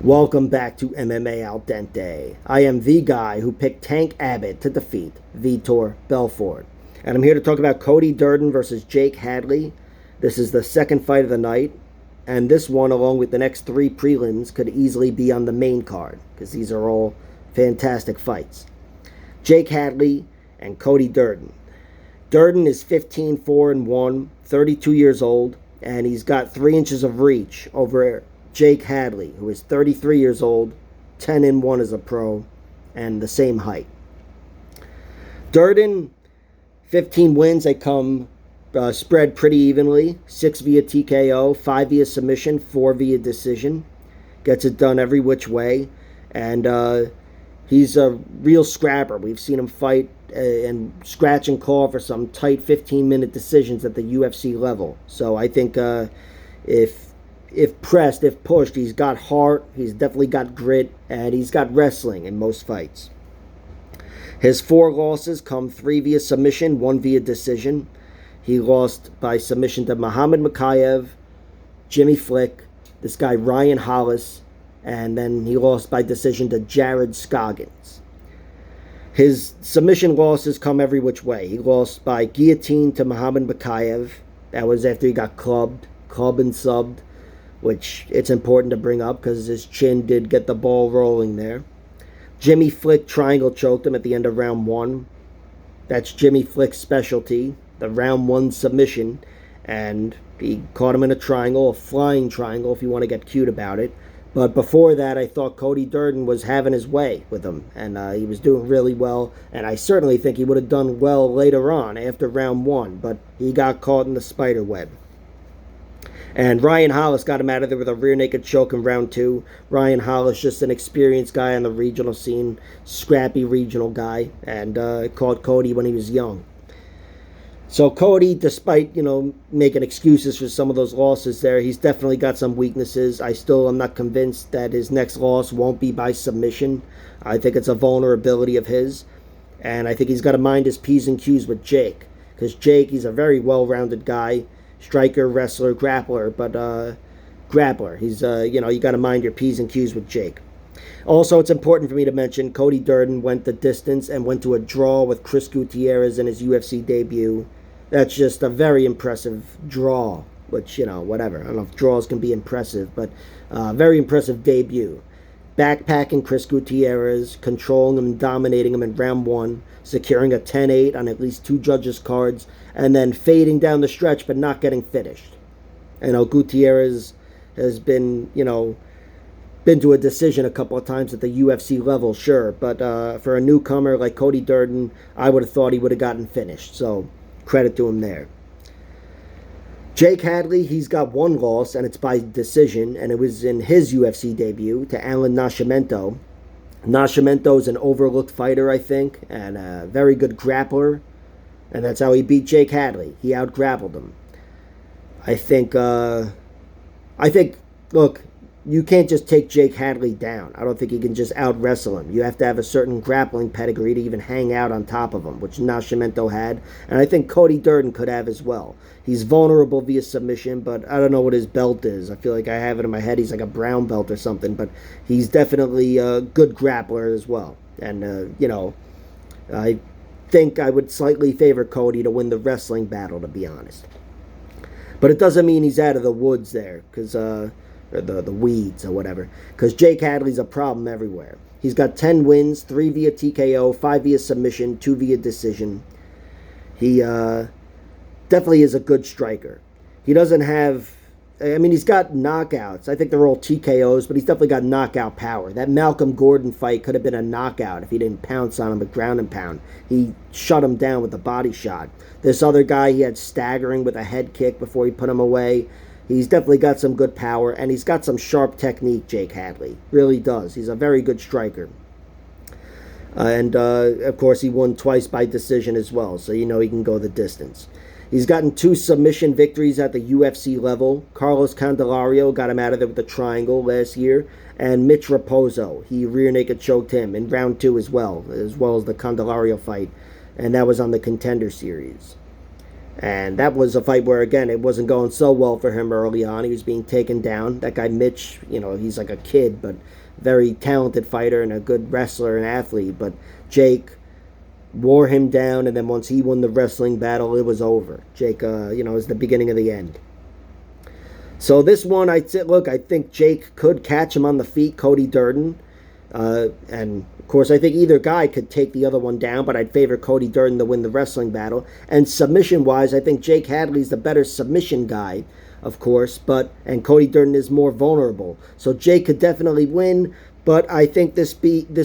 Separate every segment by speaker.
Speaker 1: Welcome back to MMA Al Dente. I am the guy who picked Tank Abbott to defeat Vitor Belfort. And I'm here to talk about Cody Durden versus Jake Hadley. This is the second fight of the night. And this one, along with the next three prelims, could easily be on the main card, because these are all fantastic fights. Jake Hadley and Cody Durden. Durden is 15-4-1, 32 years old, and he's got 3 inches of reach over Jake Hadley, who is 33 years old, 10-1 as a pro, and the same height. Durden, 15 wins. They come spread pretty evenly. 6 via TKO, 5 via submission, 4 via decision. Gets it done every which way. And he's a real scrapper. We've seen him fight and scratch and claw for some tight 15-minute decisions at the UFC level. So I think if pressed, if pushed, he's got heart, he's definitely got grit, and he's got wrestling in most fights. His 4 losses come 3 via submission, 1 via decision. He lost by submission to Muhammad Makayev, Jimmy Flick, this guy Ryan Hollis, and then he lost by decision to Jared Scoggins. His submission losses come every which way. He lost by guillotine to Muhammad Makayev. That was after he got clubbed and subbed, which it's important to bring up because his chin did get the ball rolling there. Jimmy Flick triangle choked him at the end of round 1. That's Jimmy Flick's specialty, the round 1 submission, and he caught him in a triangle, a flying triangle if you want to get cute about it. But before that, I thought Cody Durden was having his way with him, and he was doing really well, and I certainly think he would have done well later on after round 1, but he got caught in the spider web. And Ryan Hollis got him out of there with a rear naked choke in round 2. Ryan Hollis, just an experienced guy on the regional scene, scrappy regional guy, and caught Cody when he was young. So Cody, despite, making excuses for some of those losses there, he's definitely got some weaknesses. I still am not convinced that his next loss won't be by submission. I think it's a vulnerability of his. And I think he's got to mind his P's and Q's with Jake. Because Jake, he's a very well-rounded guy. Striker, wrestler, grappler, but grappler. He's, you got to mind your P's and Q's with Jake. Also, it's important for me to mention Cody Durden went the distance and went to a draw with Chris Gutierrez in his UFC debut. That's just a very impressive draw, which, whatever. I don't know if draws can be impressive, but very impressive debut. Backpacking Chris Gutierrez, controlling him, dominating him in round 1, securing a 10-8 on at least 2 judges' cards, and then fading down the stretch but not getting finished. Gutierrez has been, been to a decision a couple of times at the UFC level, sure, but for a newcomer like Cody Durden, I would have thought he would have gotten finished, so credit to him there. Jake Hadley, he's got 1 loss, and it's by decision, and it was in his UFC debut to Alan Nascimento. Nascimento is an overlooked fighter, I think, and a very good grappler, and that's how he beat Jake Hadley. He out-grappled him. I think, look, you can't just take Jake Hadley down. I don't think you can just out-wrestle him. You have to have a certain grappling pedigree to even hang out on top of him, which Nascimento had, and I think Cody Durden could have as well. He's vulnerable via submission, but I don't know what his belt is. I feel like I have it in my head. He's like a brown belt or something, but he's definitely a good grappler as well. And, I think I would slightly favor Cody to win the wrestling battle, to be honest. But it doesn't mean he's out of the woods there, because or the weeds or whatever, because Jake Hadley's a problem everywhere. He's got 10 wins, 3 via TKO, 5 via submission, 2 via decision. He definitely is a good striker. He doesn't have, he's got knockouts. I think they're all TKOs, but he's definitely got knockout power. That Malcolm Gordon fight could have been a knockout if he didn't pounce on him with ground and pound. He shut him down with a body shot. This other guy, he had staggering with a head kick before he put him away. He's definitely got some good power, and he's got some sharp technique, Jake Hadley. Really does. He's a very good striker. And, of course, he won twice by decision as well, so he can go the distance. He's gotten 2 submission victories at the UFC level. Carlos Candelario got him out of there with a triangle last year, and Mitch Raposo, he rear naked choked him in round 2 as well as the Candelario fight, and that was on the Contender Series. And that was a fight where, again, it wasn't going so well for him early on. He was being taken down. That guy, Mitch, he's like a kid, but very talented fighter and a good wrestler and athlete. But Jake wore him down, and then once he won the wrestling battle, it was over. Jake, was the beginning of the end. So this one, I'd say, look, I think Jake could catch him on the feet, Cody Durden. And, of course, I think either guy could take the other one down, but I'd favor Cody Durden to win the wrestling battle. And submission-wise, I think Jake Hadley's the better submission guy, of course, and Cody Durden is more vulnerable. So Jake could definitely win, but I think this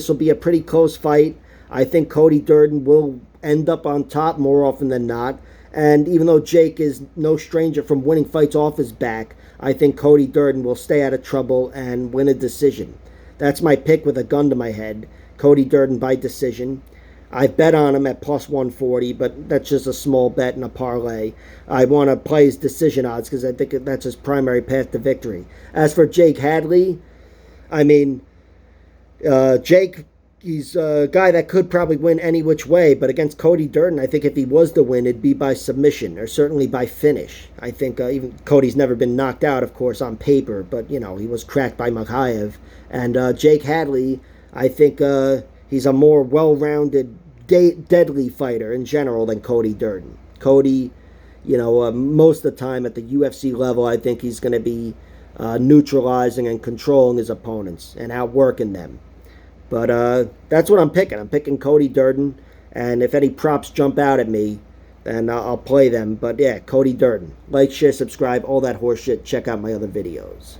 Speaker 1: will be a pretty close fight. I think Cody Durden will end up on top more often than not. And even though Jake is no stranger from winning fights off his back, I think Cody Durden will stay out of trouble and win a decision. That's my pick with a gun to my head. Cody Durden by decision. I bet on him at plus 140, but that's just a small bet in a parlay. I want to play his decision odds because I think that's his primary path to victory. As for Jake Hadley, I mean, Jake, he's a guy that could probably win any which way, but against Cody Durden, I think if he was to win, it'd be by submission or certainly by finish. I think even Cody's never been knocked out, of course, on paper, but, he was cracked by Makhaev. And Jake Hadley, I think he's a more well-rounded, deadly fighter in general than Cody Durden. Cody, most of the time at the UFC level, I think he's going to be neutralizing and controlling his opponents and outworking them. But that's what I'm picking. I'm picking Cody Durden. And if any props jump out at me, then I'll play them. But yeah, Cody Durden. Like, share, subscribe, all that horse shit. Check out my other videos.